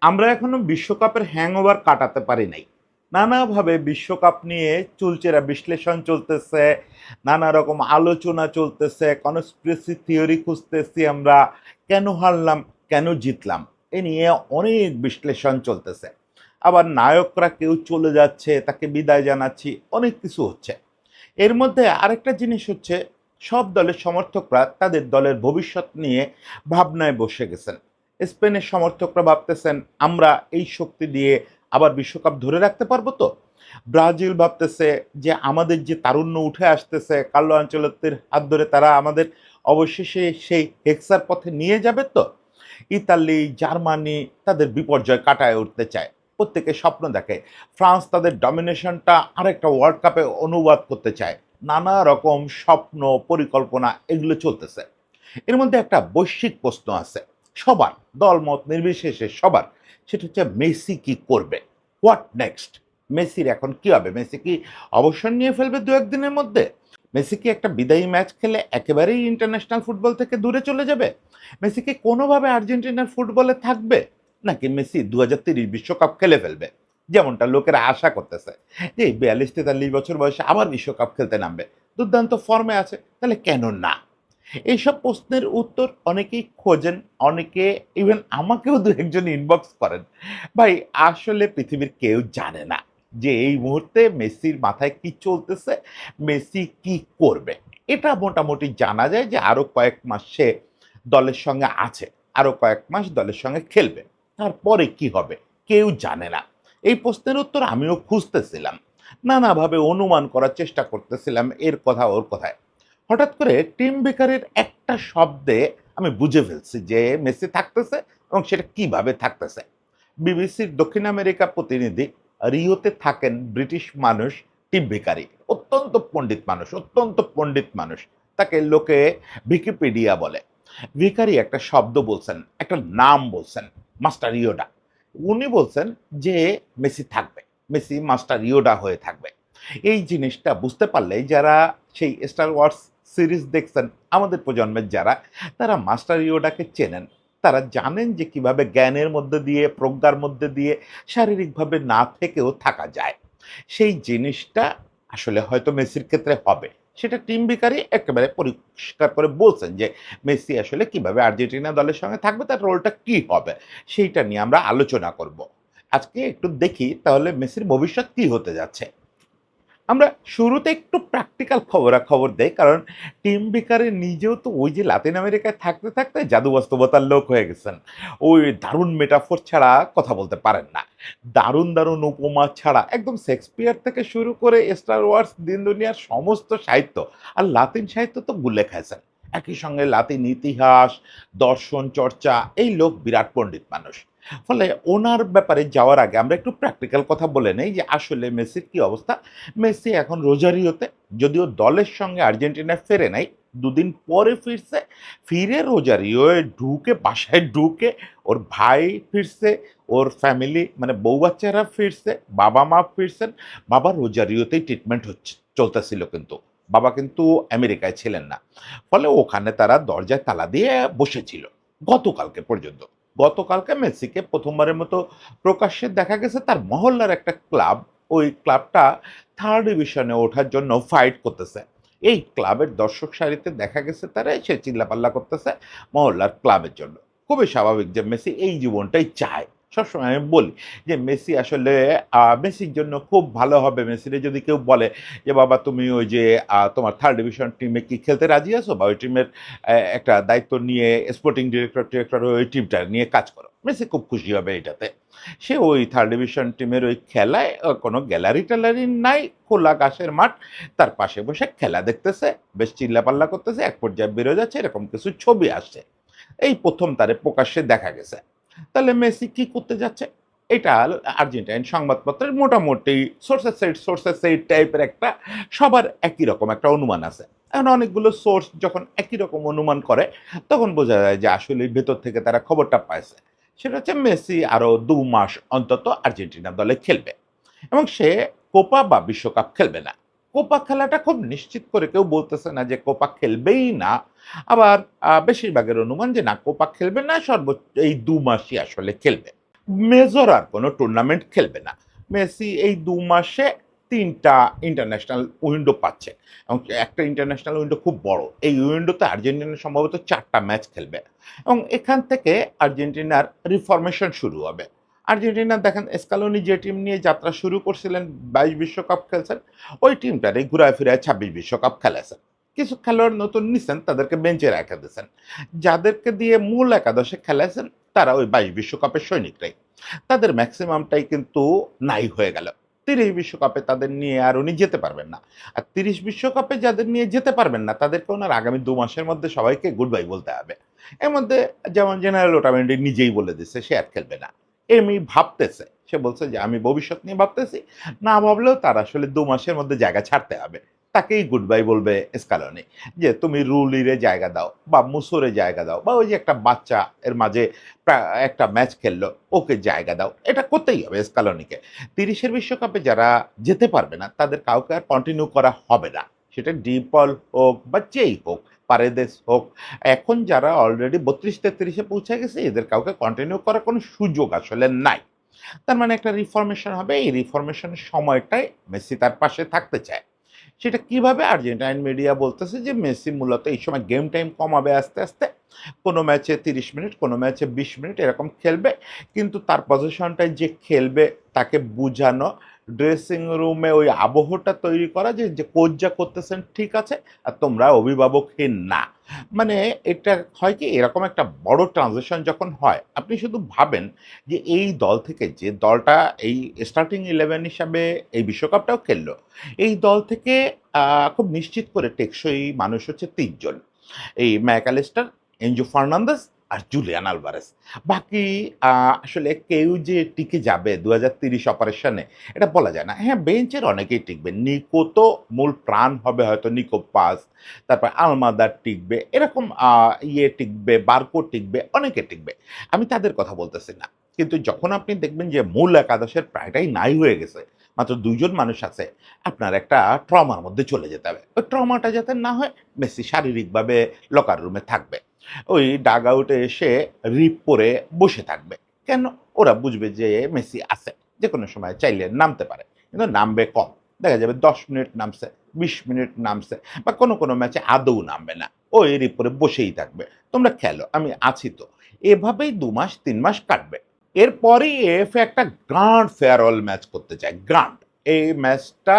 আমরা এখনো বিশ্বকাপের হ্যাংওভার কাটাতে পারি নাই। নানাভাবে বিশ্বকাপ নিয়ে চুলচেরা বিশ্লেষণ চলতেছে, নানা রকম আলোচনা চলতেছে, কনস্পিরেসি থিওরি খুঁজতেছি আমরা, কেন হারলাম, কেন জিতলাম, এ নিয়ে অনেক বিশ্লেষণ চলতেছে। আবার নায়করা কেউ চলে যাচ্ছে, তাকে বিদায় জানাচ্ছি, অনেক কিছু হচ্ছে। এর মধ্যে আরেকটা জিনিস হচ্ছে, সব দলের সমর্থকরা তাদের দলের ভবিষ্যৎ নিয়ে ভাবনায় বসে গেছেন। স্পেনের সমর্থকরা ভাবতেছেন আমরা এই শক্তি দিয়ে আবার বিশ্বকাপ ধরে রাখতে পারবো তো। ব্রাজিল ভাবতেছে যে আমাদের যে তারুণ্য উঠে আসতেছে কার্লো আনচেলত্তির হাত ধরে, তারা আমাদের অবশেষে সেই হেক্সার পথে নিয়ে যাবে তো। ইতালি, জার্মানি তাদের বিপর্যয় কাটায় উঠতে চায়, প্রত্যেকে স্বপ্ন দেখে। ফ্রান্স তাদের ডমিনেশনটা আরেকটা ওয়ার্ল্ড কাপে অনুবাদ করতে চায়। নানা রকম স্বপ্ন, পরিকল্পনা এগুলো চলতেছে। এর মধ্যে একটা বৈশ্বিক প্রশ্ন আছে সবার, দলমত নির্বিশেষে সবার। সেটা হচ্ছে মেসি কি করবে, হোয়াট নেক্সট। মেসির এখন কি হবে? মেসি কি অবসর নিয়ে ফেলবে দু একদিনের মধ্যে? মেসি কি একটা বিদায়ী ম্যাচ খেলে একেবারেই ইন্টারন্যাশনাল ফুটবল থেকে দূরে চলে যাবে? মেসি কি কোনোভাবে আর্জেন্টিনার ফুটবলে থাকবে, নাকি মেসি 2030 বিশ্বকাপ খেলে ফেলবে, যেমনটা লোকেরা আশা করতেছে যে 42-43 বছর বয়সে আবার বিশ্বকাপ খেলতে নামবে? দুর্দান্ত ফর্মে আছে, তাহলে কেন না? এইসব প্রশ্নের উত্তর অনেকেই খোঁজেন, অনেকে ইভেন আমাকেও দু একজন ইনবক্স করেন। ভাই, আসলে পৃথিবীর কেউ জানে না যে এই মুহূর্তে মেসির মাথায় কি চলতেছে, মেসি কি করবে। এটা মোটামুটি জানা যায় যে আরো কয়েক মাস সে দলের সঙ্গে আছে, আরো কয়েক মাস দলের সঙ্গে খেলবে। তারপরে কি হবে কেউ জানে না। এই প্রশ্নের উত্তর আমিও খুঁজতেছিলাম, নানাভাবে অনুমান করার চেষ্টা করতেছিলাম, এর কথা ওর কথায়। হঠাৎ করে টিম বেকারের একটা শব্দে আমি বুঝে ফেলছি যে মেসি থাকতেছে, এবং সেটা কিভাবে থাকতেছে। বিবিসির দক্ষিণ আমেরিকা প্রতিনিধি, রিওতে থাকেন ব্রিটিশ মানুষ, টিম ভিকারি, অত্যন্ত পণ্ডিত মানুষ, অত্যন্ত পণ্ডিত মানুষ। তাকে লোকে উইকিপিডিয়া বলে। ভিকারি একটা শব্দ বলছেন, একটা নাম বলছেন, মাস্টার ইয়োডা। উনি বলছেন যে মেসি থাকবে, মেসি মাস্টার ইয়োডা হয়ে থাকবে। এই জিনিসটা বুঝতে পারলে যারা সেই স্টার ওয়ার্স সিরিজ দেখছেন, আমাদের প্রজন্মের যারা, তারা মাস্টার ইয়োডাকে চেনেন। তারা জানেন যে কিভাবে জ্ঞানের মধ্যে দিয়ে, প্রজ্ঞার মধ্যে দিয়ে শারীরিকভাবে না থেকেও থাকা যায়। সেই জিনিসটা আসলে হয়তো মেসির ক্ষেত্রে হবে। সেটা টিম ভিকারি একেবারে পরিষ্কার করে বলছেন যে মেসি আসলে কিভাবে আর্জেন্টিনা দলের সঙ্গে থাকবে, তার রোলটা কি হবে, সেইটা নিয়ে আমরা আলোচনা করব। আজকে একটু দেখি তাহলে মেসির ভবিষ্যৎ কি হতে যাচ্ছে। আমরা শুরুতে একটু প্র্যাকটিক্যাল খবরাখবর দেই, কারণ টিম বেকারে নিজেও তো ওই যে লাতিন আমেরিকায় থাকতে থাকতে জাদু বাস্তবতার লোক হয়ে গেছেন। ওই দারুণ মেটাফোর ছাড়া কথা বলতে পারেন না। দারুণ দারুণ উপমা ছাড়া একদম শেক্সপিয়ার থেকে শুরু করে স্টার ওয়ার্স, দিন দুনিয়ার সমস্ত সাহিত্য আর লাতিন সাহিত্য তো গুলে খাইছেন। একই সঙ্গে লাতিন ইতিহাস, দর্শন চর্চা, এই লোক বিরাট পণ্ডিত মানুষ। ফলে ওনার ব্যাপারে যাওয়ার আগে আমরা একটু প্র্যাকটিক্যাল কথা বলে নেই যে আসলে মেসির কি অবস্থা। মেসি এখন রোজারিওতে, যদিও দলের সঙ্গে আর্জেন্টিনায় ফেরে নাই, দুদিন পরে ফিরছে। ফিরে রোজারিওয়ে ঢুকে, বাসায় ঢুকে ওর ভাই ফিরছে, ওর ফ্যামিলি মানে বউ বাচ্চারা ফিরছে, বাবা মা ফিরছেন। বাবা রোজারিওতেই ট্রিটমেন্ট হচ্ছে, চলতেছিল, কিন্তু বাবা কিন্তু আমেরিকায় ছিলেন না। ফলে ওখানে তারা দরজায় তালা দিয়ে বসেছিল গতকালকে পর্যন্ত। গতকালকে মেসিকে প্রথমবারের মতো প্রকাশ্যে দেখা গেছে তার মহল্লার একটা ক্লাব, ওই ক্লাবটা থার্ড ডিভিশনে ওঠার জন্য ফাইট করতেছে। এই ক্লাবের দর্শক সারিতে দেখা গেছে তারা এসে চিল্লাপাল্লা করতেছে মহল্লার ক্লাবের জন্য। খুবই স্বাভাবিক যে মেসি এই জীবনটাই চায়। সবসময় আমি বলি যে মেসি আসলে মেসির জন্য খুব ভালো হবে, মেসিরে যদি কেউ বলে যে বাবা তুমি ওই যে তোমার থার্ড ডিভিশন টিমে কি খেলতে রাজি আছো, বা ওই টিমের একটা দায়িত্ব নিয়ে স্পোর্টিং ডিরেক্টর ওই টিমটা নিয়ে কাজ করো, মেসি খুব খুশি হবে এটাতে। সে ওই থার্ড ডিভিশন টিমের ওই খেলায় কোনো গ্যালারি ট্যালারি নাই, খোলা ঘাসের মাঠ, তার পাশে বসে খেলা দেখতেছে, বেশ চিল্লাপাল্লা করতেছে, এক পর্যায়ে বেরো যাচ্ছে, এরকম কিছু ছবি আসছে। এই প্রথম তারে প্রকাশ্যে দেখা গেছে। তাহলে মেসি কি করতে যাচ্ছে? এটা আর্জেন্টাইন সংবাদপত্রের মোটামুটি সোর্সেস সাইড টাইপের একটা, সবার একই রকম একটা অনুমান আছে। এখন অনেকগুলো সোর্স যখন একই রকম অনুমান করে, তখন বোঝা যায় যে আসলে ভেতর থেকে তারা খবরটা পাইছে। সেটা হচ্ছে মেসি আরো ২ মাস অন্তত আর্জেন্টিনা দলে খেলবে, এবং সে কোপা বা বিশ্বকাপ খেলবে না। কোপা খেলাটা খুব নিশ্চিত করে কেউ বলতেছে না যে কোপা খেলবেই না। আবার বেশিরভাগের অনুমান যে না, কোপা খেলবে না, সর্বোচ্চ এই ২ মাসই আসলে খেলবে। মেজর আর কোনো টুর্নামেন্ট খেলবে না। মেসি এই ২ মাসে ৩ টা ইন্টারন্যাশনাল উইন্ডো পাচ্ছে এবং একটা ইন্টারন্যাশনাল উইন্ডো খুব বড়। এই উইন্ডোতে আর্জেন্টিনা সম্ভবত ৪ টা ম্যাচ খেলবে এবং এখান থেকে আর্জেন্টিনার রিফরমেশন শুরু হবে। আর্জেন্টিনা দেখেন স্কালোনি যে টিম নিয়ে যাত্রা শুরু করছিলেন, ২২ বিশ্বকাপ খেলছেন, ওই টিমটারই ঘুরায় ফিরায় ২৬ বিশ্বকাপ খেলেছেন। কিছু খেলোয়াড় নতুন নিছেন, তাদেরকে বেঞ্চে রেখে দিয়েছেন। যাদেরকে দিয়ে মূল একাদশে খেলাইছেন তারা ওই ২২ বিশ্বকাপের সৈনিকরাই। তাদের ম্যাক্সিমামটাই কিন্তু নাই হয়ে গেল। ৩০ বিশ্বকাপে তাদের নিয়ে আর উনি যেতে পারবেন না। আর ৩০ বিশ্বকাপে যাদের নিয়ে যেতে পারবেন না তাদেরকে ওনার আগামী ২ মাসের মধ্যে সবাইকে গুড বাই বলতে হবে। এর মধ্যে যেমন জেনারেল ওটামেন্ডি নিজেই বলে দিচ্ছে সে আর খেলবে না। এমনি ভাবতেছে। সে বলছে যে আমি ভবিষ্যৎ নিয়ে ভাবতেছি। না ভাবলেও তার আসলে ২ মাসের মধ্যে জায়গা ছাড়তে হবে। তাকেই গুড বাই বলবে স্কালোনি। যে তুমি রুলিরে জায়গা দাও বা মুসোরে জায়গা দাও বা ওই যে একটা বাচ্চা এর মাঝে একটা ম্যাচ খেললো ওকে জায়গা দাও, এটা করতেই হবে স্কালোনিকে। ৩০-এর বিশ্বকাপে যারা যেতে পারবে না তাদের কাউকে আর কন্টিনিউ করা হবে না, সেটা ডিপল হোক বা যেই হোক, পারেদেস হোক। এখন যারা অলরেডি ৩২-৩৩-এ পৌঁছে গেছে এদের কাউকে কন্টিনিউ করার কোনো সুযোগ আসলে নাই। তার মানে একটা রিফরমেশন হবে, এই রিফরমেশনের সময়টায় মেসি তার পাশে থাকতে চায়। সেটা কিভাবে? আর্জেন্টাইন মিডিয়া বলতেছে যে মেসি মূলত এই সময় গেম টাইম কমাবে আস্তে, আস্তে। কোনো ম্যাচে ৩০ মিনিট, কোনো ম্যাচে ২০ মিনিট এরকম খেলবে। কিন্তু তার পজিশনটায় যে খেলবে তাকে বুঝানো, ড্রেসিং রুমে ওই আবহটা তৈরি করা যে কোচ যা করতেছেন ঠিক আছে আর তোমরা অভিভাবকহীন না। মানে এটা হয় কি এরকম একটা বড় ট্রানজিশন যখন হয়, আপনি শুধু ভাবেন যে এই দল থেকে যে দলটা এই স্টার্টিং 11 হিসাবে এই বিশ্বকাপটাও খেললো, এই দল থেকে খুব নিশ্চিত করে টেকসই মানুষ হচ্ছে ৩ জন। এই ম্যাকালিস্টার, এনজো ফার্নান্দেজ আর জুলিয়ান আলভারেজ। বাকি আসলে কেউ যে টিকে যাবে ২০৩০ অপারেশনে এটা বলা যায় না। হ্যাঁ, বেঞ্চের অনেকেই টিকবে। নিকো তো মূল প্রাণ হবে হয়তো নিকো পাস, তারপর আলমাদার টিকবে। এরকম টিকবে, বারকো টিকবে, অনেকে টিকবে। আমি তাদের কথা বলতেছি না। কিন্তু যখন আপনি দেখবেন যে মূল একাদশের প্রায়টাই নাই হয়ে গেছে, মাত্র ২ জন মানুষ আছে, আপনার একটা ট্রমার মধ্যে চলে যেতে হবে। ওই ট্রমাটা যাতে না হয় মেসি শারীরিকভাবে লকার রুমে থাকবে। ওই ডাগ আউটে এসে রিপ পরে বসে থাকবে। কেন? ওরা বুঝবে যে মেসি আছে। যেকোনো সময় চাইলে নামতে পারে। কিন্তু নামবে কম। দেখা যাবে ১০ মিনিট নামছে, ২০ মিনিট নামছে বা কোনো ম্যাচে আদৌ নামবে না। ও রিপ পরে বসেই থাকবে। তোমরা খেলো, আমি আছি তো। এভাবেই ২ মাস ৩ মাস কাটবে। এরপরেই এএফএ একটা গ্র্যান্ড ফেয়ারওয়েল ম্যাচ করতে চায়। গ্র্যান্ড। এই ম্যাচটা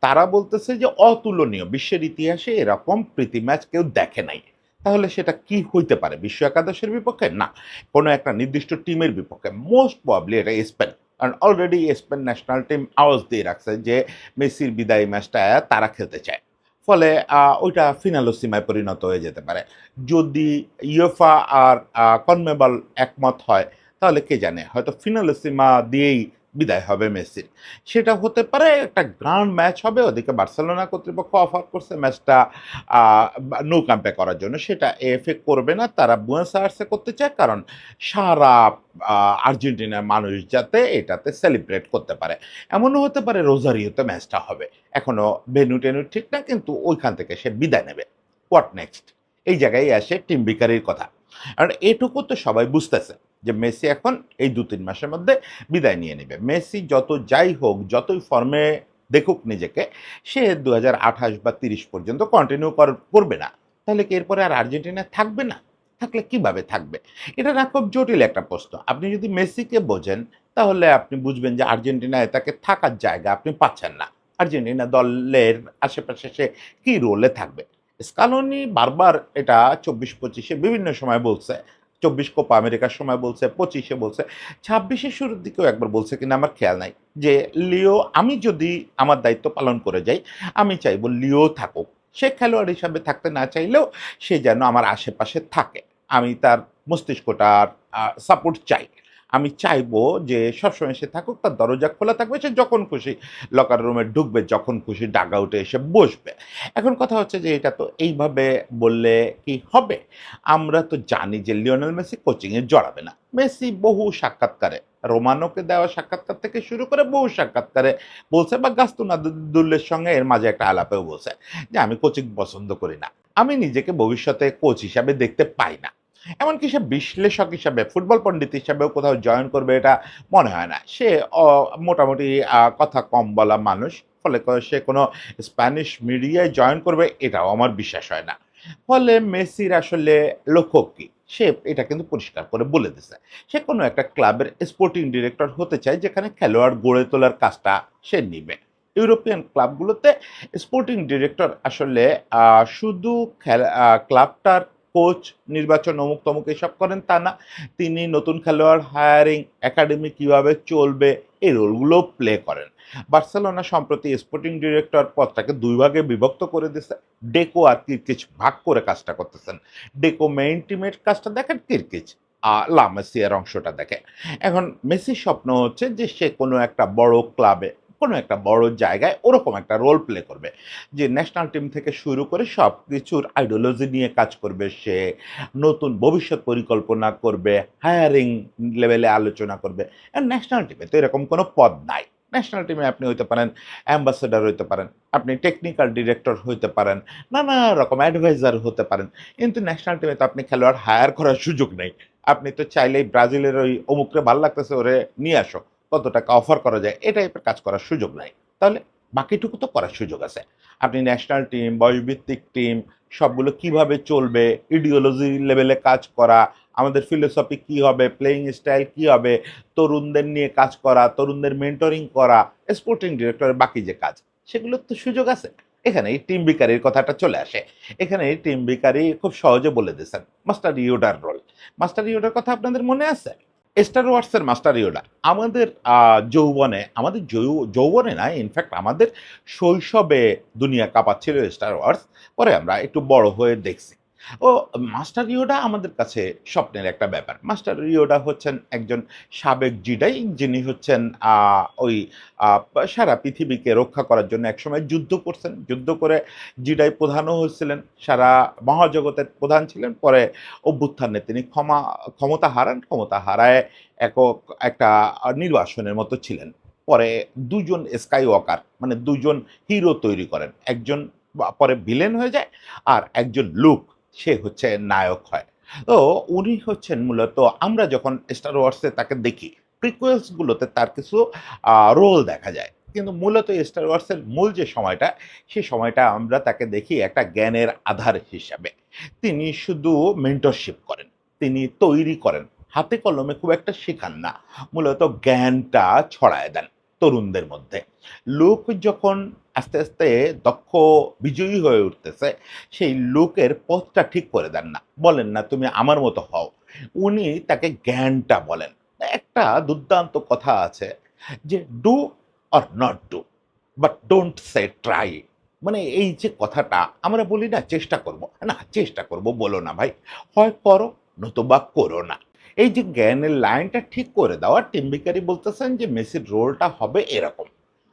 তারা বলতেছে যে অতুলনীয়। বিশ্বের ইতিহাসে এরকম প্রীতি ম্যাচ কেউ দেখে নাই। তাহলে সেটা কি হইতে পারে? বিশ্ব একাদশের বিপক্ষে? না। কোনো একটা নির্দিষ্ট টিমের বিপক্ষে। মোস্ট প্রবাবলি এটা স্পেন। কারণ অলরেডি স্পেন ন্যাশনাল টিম আওয়াজ দিয়ে রাখছে যে মেসির বিদায়ী ম্যাচটা তারা খেলতে চায়। ফলে ওইটা ফিনালসিমায় পরিণত হয়ে যেতে পারে। যদি ইউএফা আর কনমেবল একমত হয় তাহলে কে জানে হয়তো ফিনালসিমা দিয়েই বিদায় হবে মেসির। সেটা হতে পারে একটা গ্র্যান্ড ম্যাচ হবে। ওদিকে বার্সেলোনা কর্তৃপক্ষ অফার করছে ম্যাচটা নো ক্যাম্পে করার জন্য। সেটা এএফএ করবে না। তারা বুয়েনোস আয়ার্সে করতে চায় কারণ সারা আর্জেন্টিনার মানুষ যাতে এটাতে সেলিব্রেট করতে পারে। এমনও হতে পারে রোজারিওতে ম্যাচটা হবে। এখনো ভেন্যু-টেন্যু ঠিক না কিন্তু ওইখান থেকে সে বিদায় নেবে। What next? এই জায়গায় আসে টিম বিকারির কথা। আর এটুকু তো সবাই বুঝতেছে যে মেসি এখন এই ২-৩ মাসের মধ্যে বিদায় নিয়ে নেবে। মেসি যত যাই হোক, যতই ফর্মে দেখুক নিজেকে, সে ২০২৮ বা ৩০ পর্যন্ত কন্টিনিউ করবে না। তাহলে কি এরপরে আর আর্জেন্টিনা থাকবে না? থাকলে কিভাবে থাকবে? এটা না খুব জটিল একটা প্রশ্ন। আপনি যদি মেসিকে বোঝেন, তাহলে আপনি বুঝবেন যে আর্জেন্টিনায় তাকে থাকার জায়গা আপনি পাচ্ছেন না। আর্জেন্টিনা দলের আশেপাশে সে কি রোলে থাকবে? স্কালোনি বারবার এটা ২৪-২৫ এ বিভিন্ন সময় বলছে। ২৪ কোপা আমেরিকার সময় বলছে, ২৫ এ বলছে, ২৬ এর শুরুর দিকেও একবার বলছে কিনা আমার খেয়াল নাই। যে লিও আমি যদি আমার দায়িত্ব পালন করে যাই, আমি চাইবো লিও থাকুক। সে খেলোয়াড় হিসাবে থাকতে না চাইলেও সে যেন আমার আশেপাশে থাকে। আমি তার মস্তিষ্কটার সাপোর্ট চাই। আমি চাইবো যে সবসময় সে থাকুক, তার দরজা খোলা থাকবে, সে যখন খুশি লকার রুমে ঢুকবে, যখন খুশি ডাগ আউটে এসে বসবে। এখন কথা হচ্ছে যে এটা তো এইভাবে বললে কি হবে? আমরা তো জানি যে লিওনেল মেসি কোচিংয়ে জড়াবে না। মেসি বহু সাক্ষাৎকারে, রোমানোকে দেওয়া সাক্ষাৎকার থেকে শুরু করে বহু সাক্ষাৎকারে বলছে বা গাস্তুনাদুল্লের সঙ্গে এর মাঝে একটা আলাপেও বলছে যে, "আমি কোচিং পছন্দ করি না। আমি নিজেকে ভবিষ্যতে কোচ হিসাবে দেখতে পাই না।" এমনকি সে বিশ্লেষক হিসাবে, ফুটবল পণ্ডিত হিসাবেও কোথাও জয়েন করবে এটা মনে হয় না। সে অ মোটামুটি কথা কম বলা মানুষ। ফলে সে কোনো স্প্যানিশ মিডিয়ায় জয়েন করবে এটাও আমার বিশ্বাস হয় না। ফলে মেসির আসলে লক্ষ্য কি? সে এটা কিন্তু পরিষ্কার করে বলে দিছে। সে কোনো একটা ক্লাবের স্পোর্টিং ডিরেক্টর হতে চায় যেখানে খেলোয়াড় গড়ে তোলার কাজটা সে নিবে। ইউরোপিয়ান ক্লাবগুলোতে স্পোর্টিং ডিরেক্টর আসলে আ শুধু ক্লাবটার কোচ নির্বাচন অমুক-তমুক এসব করেন তা না। তিনি নতুন খেলোয়াড় হায়ারিং, একাডেমি কিভাবে চলবে এই রোলগুলোও প্লে করেন। বার্সেলোনা সম্প্রতি স্পোর্টিং ডিরেক্টর পদটাকে ২ ভাগে বিভক্ত করে দিছে। ডেকো আর কিরকিচ ভাগ করে কাজটা করতেছেন। ডেকো মেইন টিমের কাজটা দেখেন, কিরকিচ লা মেসিয়ার অংশটা দেখে। এখন মেসির স্বপ্ন হচ্ছে যে সে কোনো একটা বড় ক্লাবে, কোনো একটা বড় জায়গায় ওরকম একটা রোল প্লে করবে। যে ন্যাশনাল টিম থেকে শুরু করে সবকিছুর আইডিওলজি নিয়ে কাজ করবে সে, নতুন ভবিষ্যৎ পরিকল্পনা করবে, হায়ারিং লেভেলে আলোচনা করবে। ন্যাশনাল টিমে তো এরকম কোনো পদ নাই। ন্যাশনাল টিমে আপনি হইতে পারেন অ্যাম্বাসেডর হইতে পারেন, আপনি টেকনিক্যাল ডিরেক্টর হইতে পারেন, নানা রকম অ্যাডভাইজার হতে পারেন। কিন্তু ন্যাশনাল টিমে তো আপনি খেলোয়াড় হায়ার করার সুযোগ নেই। আপনি তো চাইলেই ব্রাজিলের ওই অমুকরে ভাল লাগতেছে ওরে নিয়ে আসো। কত টাকা অফার করা যায় এই টাইপের কাজ করার সুযোগ নাই। তাহলে বাকিটুকু তো করার সুযোগ আছে। আপনি ন্যাশনাল টিম, বয়সভিত্তিক টিম সবগুলো কিভাবে চলবে, ইডিওলজি লেভেলে কাজ করা, আমাদের ফিলোসফি কি হবে, প্লেয়িং স্টাইল কি হবে, তরুণদের নিয়ে কাজ করা, তরুণদের মেন্টরিং করা, স্পোর্টিং ডিরেক্টরের বাকি যে কাজ, সেগুলোর তো সুযোগ আছে। এখানে এই টিম বিকারির কথাটা চলে আসে। এখানে এই টিম বিকারি খুব সহজে বলে দিয়েছেন। মাস্টার ইয়োডার রোল। মাস্টার ইয়োডার কথা আপনাদের মনে আছে? স্টার ওয়ার্সের মাস্টার ইয়োডা আমাদের যৌবনে, আমাদের যৌবনে না, ইনফ্যাক্ট আমাদের শৈশবে দুনিয়া কাঁপাচ্ছিল স্টার ওয়ার্স। পরে আমরা একটু বড় হয়ে দেখছি। ও মাস্টার ইয়োডা আমাদের কাছে স্বপ্নের একটা ব্যাপার। মাস্টার ইয়োডা হচ্ছেন একজন সাবেক জিডাই, যিনি হচ্ছেন ওই সারা পৃথিবীকে রক্ষা করার জন্য একসময় যুদ্ধ করছেন। যুদ্ধ করে জিডাই প্রধানও হয়েছিলেন। সারা মহাজগতের প্রধান ছিলেন। পরে অভ্যুত্থানে তিনি ক্ষমতা হারান। ক্ষমতা হারায় একক একটা নির্বাসনের মতো ছিলেন। পরে ২ জন স্কাই ওয়াকার মানে ২ জন হিরো তৈরি করেন। একজন পরে ভিলেন হয়ে যায়, আর একজন লুক সে হচ্ছে নায়ক হয়। তো উনি হচ্ছেন মূলত আমরা যখন স্টার ওয়ার্সে তাকে দেখি, প্রিকুয়েলস গুলোতে তার কিছু রোল দেখা যায়। কিন্তু মূলত স্টার ওয়ার্সের মূল যে সময়টা, সে সময়টা আমরা তাকে দেখি একটা জ্ঞানের আধার হিসাবে। তিনি শুধু মেন্টরশিপ করেন, তিনি তৈরি করেন। হাতে কলমে খুব একটা শেখান না। মূলত জ্ঞানটা ছড়ায় দেন তরুণদের মধ্যে। লোক যখন আস্তে, আস্তে দক্ষ বিজয়ী হয়ে উঠতেছে, সেই লোকের পথটা ঠিক করে দেন না। বলেন না, "তুমি আমার মতো হও।" উনি তাকে জ্ঞানটা বলেন। একটা দুর্দান্ত কথা আছে যে, "do or not do, but don't say try." মানে এই যে কথাটা আমরা বলি না চেষ্টা করব। না চেষ্টা করব বলো না ভাই। হয় করো নতুবা করো না। এই যে জ্ঞানের লাইনটা ঠিক করে দেওয়া, টিম ভিকারি বলতেছেন যে মেসির রোলটা হবে এরকম।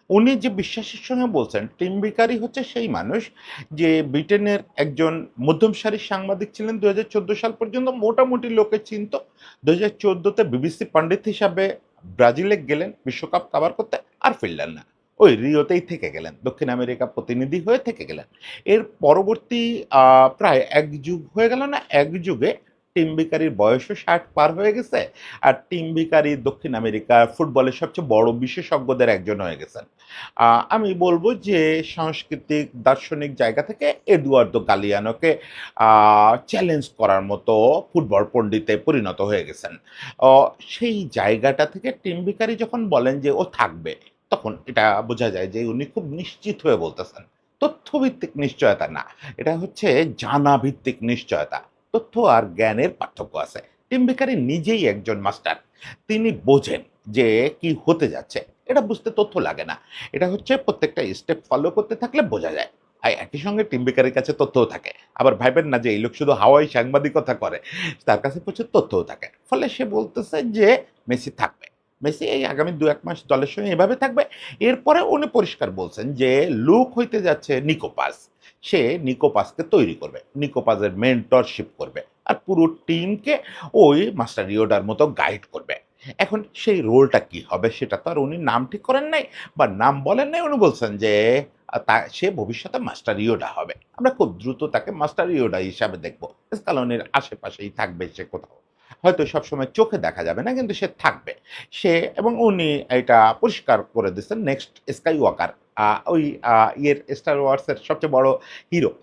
উনি যে বিশ্বাসের সঙ্গে বলছেন, টিম ভিকারি হচ্ছে সেই মানুষ যে ব্রিটেনের একজন মধ্যম সারির সাংবাদিক ছিলেন ২০১৪ সাল পর্যন্ত, মোটামুটি লোকে চিনত। ২০১৪ তে বিবিসি পণ্ডিত হিসাবে ব্রাজিলে গেলেন বিশ্বকাপ কাভার করতে, আর ফিরলেন না। ওই রিওতেই থেকে গেলেন। দক্ষিণ আমেরিকা প্রতিনিধি হয়ে থেকে গেলেন। এর পরবর্তী প্রায় ১ যুগ হয়ে গেল না? ১ যুগে টিম ভিকারির বয়সও ৬০ পার হয়ে গেছে। আর টিম ভিকারি দক্ষিণ আমেরিকার ফুটবলের সবচেয়ে বড় বিশেষজ্ঞদের একজন হয়ে গেছেন। আমি বলব যে সাংস্কৃতিক, দার্শনিক জায়গা থেকে এডুয়ার্দো গালিয়ানোকে আ চ্যালেঞ্জ করার মতো ফুটবল পণ্ডিতে পরিণত হয়ে গেছেন। অ সেই জায়গাটা থেকে টিম ভিকারি যখন বলেন যে ও থাকবে, তখন এটা বোঝা যায় যে উনি খুব নিশ্চিত হয়ে বলতেছেন। তথ্যভিত্তিক নিশ্চয়তা না। এটা হচ্ছে জানা ভিত্তিক নিশ্চয়তা। তথ্য আর জ্ঞানের পার্থক্য আছে। টিম ভিকারি নিজেই একজন মাস্টার। তিনি বোঝেন যে কি হতে যাচ্ছে। এটা বুঝতে তথ্য লাগে না। এটা হচ্ছে প্রত্যেকটা স্টেপ ফলো করতে থাকলে বোঝা যায়। আর একই সঙ্গে টিম ভিকারির কাছে তথ্যও থাকে। আবার ভাইবেন না যে এই লোক শুধু হাওয়াই সাংবাদিকতা করে। তার কাছে প্রচুর তথ্যও থাকে। ফলে সে বলতেছে যে মেসি থাকবে। মেসি এই আগামী ২-১ মাস দলের সঙ্গে এভাবে থাকবে। এরপরে উনি পরিষ্কার বলছেন যে লুক হইতে যাচ্ছে নিকো পাস। সে নিকো পাসকে তৈরি করবে। নিকো পাসের মেন্টরশিপ করবে। আর পুরো টিমকে ওই মাস্টার ইয়োডার মতো গাইড করবে। এখন সেই রোলটা কি হবে সেটা তো আর উনি নাম ঠিক করেন নাই বা নাম বলেন নাই। উনি বলছেন যে সে ভবিষ্যতে মাস্টার ইয়োডা হবে। আমরা খুব দ্রুত তাকে মাস্টার ইয়োডা হিসাবে দেখব। স্কালোনির আশেপাশেই থাকবে সে কোথাও। হয়তো সবসময় চোখে দেখা যাবে না, কিন্তু সে থাকবে। সে এবং উনি এটা পরিষ্কার করে দিচ্ছেন নেক্সট স্কাই ওয়াকার। ওই স্টার ওয়ার্সের সবচেয়ে বড়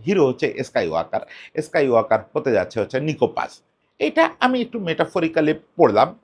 হিরো হচ্ছে স্কাই ওয়াকার। স্কাই ওয়াকার হতে যাচ্ছে হচ্ছে নিকো পাজ। এটা আমি একটু মেটাফরিক্যালি পড়লাম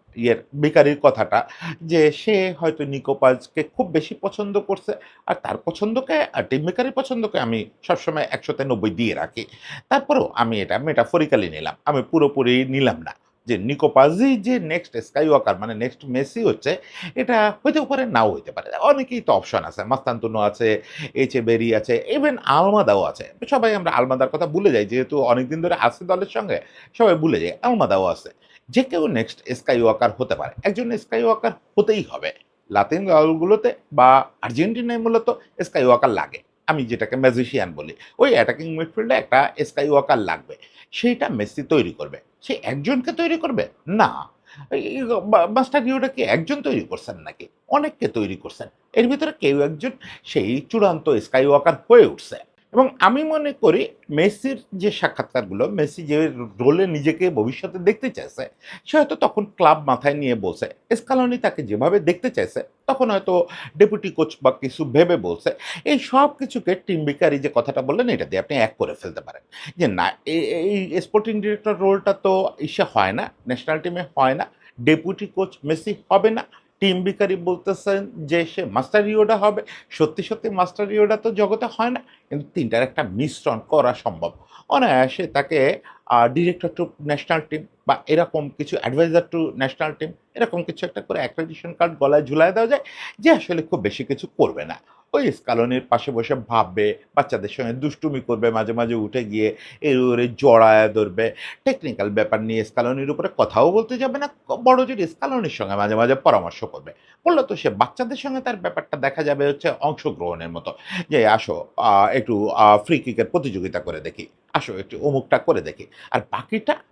বেকারির কথাটা, যে সে হয়তো নিকো পাজকে খুব বেশি পছন্দ করছে। আর তার পছন্দকে আর টিম বেকারির পছন্দকে আমি সবসময় ১০০ তে ৯০ দিয়ে রাখি। তারপরেও আমি এটা মেটাফরিক্যালি নিলাম। আমি পুরোপুরি নিলাম না। যে নিকো পাজই যে নেক্সট স্কাই ওয়াকার মানে নেক্সট মেসি হচ্ছে, এটা হইতেও পারে, নাও হইতে পারে। অনেকেই তো অপশন আছে। মাস্তানতুনো আছে, এচেবেরি আছে, ইভেন আলমাদাও আছে। সবাই আমরা আলমাদার কথা ভুলে যাই। যেহেতু অনেকদিন ধরে আছে দলের সঙ্গে, সবাই ভুলে যাই। আলমাদাও আছে। যে কেউ নেক্সট স্কাই ওয়াকার হতে পারে। একজন স্কাই ওয়াকার হতেই হবে। লাতিন দলগুলোতে বা আর্জেন্টিনায় মূলত স্কাই ওয়াকার লাগে। আমি যেটাকে ম্যাজিশিয়ান বলি। ওই অ্যাটাকিং মিডফিল্ডে একটা স্কাই ওয়াকার লাগবে। সেইটা মেসি তৈরি করবে। সে একজনকে তৈরি করবে? না। এই মাস্টার ইউটা কি একজন তৈরি করছেন নাকি? অনেককে তৈরি করছেন। এর ভিতরে কেউ একজন সেই চূড়ান্ত স্কাই ওয়াকার হয়ে উঠছে। এবং আমি মনে করি মেসির যে সাক্ষাৎকারগুলো, মেসি যে রোলে নিজেকে ভবিষ্যতে দেখতে চাইছে, সে হয়তো তখন ক্লাব মাথায় নিয়ে বলছে। স্কালোনি তাকে যেভাবে দেখতে চাইছে, তখন হয়তো ডেপুটি কোচ বা কিছু ভেবে বলছে। এই সব কিছুকে টিম বেকারি যে কথাটা বললেন, এটা দিয়ে আপনি এক করে ফেলতে পারেন। যে না, এই স্পোর্টিং ডিরেক্টর রোলটা তো হয় না, ন্যাশনাল টিমে হয় না। ডেপুটি কোচ মেসি হবে না। টিম বেকারি বলতেছেন যে সে মাস্টার ইয়োডা হবে। সত্যি, সত্যি মাস্টার ইয়োডা তো জগতে হয় না। কিন্তু ৩ টার একটা মিশ্রণ করা সম্ভব। অনায়াসে তাকে ডিরেক্টর টু ন্যাশনাল টিম বা এরকম কিছু অ্যাডভাইজার টু ন্যাশনাল টিম, এরকম কিছু একটা করে অ্যাক্রেডিটেশন কার্ড গলায় ঝুলায় দেওয়া যায়, যে আসলে খুব বেশি কিছু করবে না। ওই স্কালোনির পাশে বসে ভাববে, বাচ্চাদের সঙ্গে দুষ্টুমি করবে, মাঝে, মাঝে উঠে গিয়ে এড়ে, ওড়ে জড়ায়া ধরবে। টেকনিক্যাল ব্যাপার নিয়ে স্কালোনির উপরে কথাও বলতে যাবে না। বড় জোর স্কালোনির সঙ্গে মাঝে, মাঝে পরামর্শ করবে। করলে তো সে বাচ্চাদের সঙ্গে তার ব্যাপারটা দেখা যাবে হচ্ছে অংশগ্রহণের মতো। যে আসো, একটু ফ্রি কিকের প্রতিযোগিতা করে দেখি। আসো একটু অমুকটা করে দেখি। আর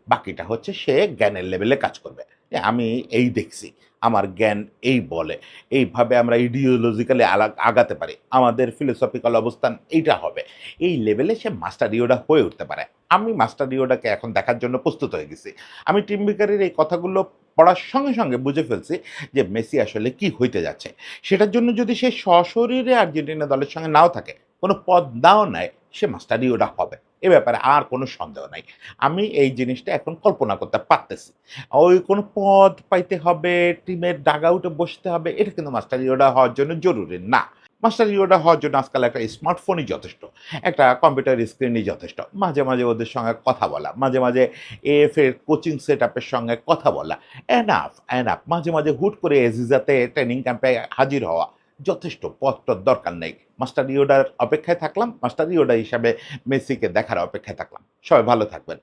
বাকিটা হচ্ছে সে জ্ঞানের লেভেলে কাজ করবে। যে আমি এই দেখছি, আমার জ্ঞান এই বলে। এইভাবে আমরা ইডিওলজিক্যালি আগাতে পারি। আমাদের ফিলোসফিক্যাল অবস্থান এইটা হবে। এই লেভেলে সে মাস্টার ইয়োডা হয়ে উঠতে পারে। আমি মাস্টার ইয়োডাকে এখন দেখার জন্য প্রস্তুত হয়ে গেছি। আমি টিম বেকারির এই কথাগুলো পড়ার সঙ্গে, সঙ্গে বুঝে ফেলছি যে মেসি আসলে কি হইতে যাচ্ছে। সেটার জন্য যদি সে সশরীরে আর্জেন্টিনা দলের সঙ্গে নাও থাকে, কোনো পদ নাও নেয়, সে মাস্টার ইয়োডা হবে। এ ব্যাপারে আর কোনো সন্দেহ নাই। আমি এই জিনিসটা এখন কল্পনা করতে পারতেছি। ওই কোনো পদ পাইতে হবে, টিমের ডাগ আউটে বসতে হবে, এটা কিন্তু মাস্টার ইয়োডা হওয়ার জন্য জরুরি না। মাস্টার ইয়োডা হওয়ার জন্য আজকাল একটা স্মার্টফোনই যথেষ্ট। একটা কম্পিউটার স্ক্রিনই যথেষ্ট। মাঝে, মাঝে ওদের সঙ্গে কথা বলা, মাঝে, মাঝে এর কোচিং সেটআপের সঙ্গে কথা বলা। এনাফ। মাঝে, মাঝে হুট করে এজিজাতে ট্রেনিং ক্যাম্পে হাজির হওয়া। যথেষ্ট, পদ-টদ দরকার নেই। মাস্টার ইয়োডার অপেক্ষায় থাকলাম। মাস্টার ইয়োডা হিসাবে মেসিকে দেখার অপেক্ষায় থাকলাম। সবাই ভালো থাকবেন।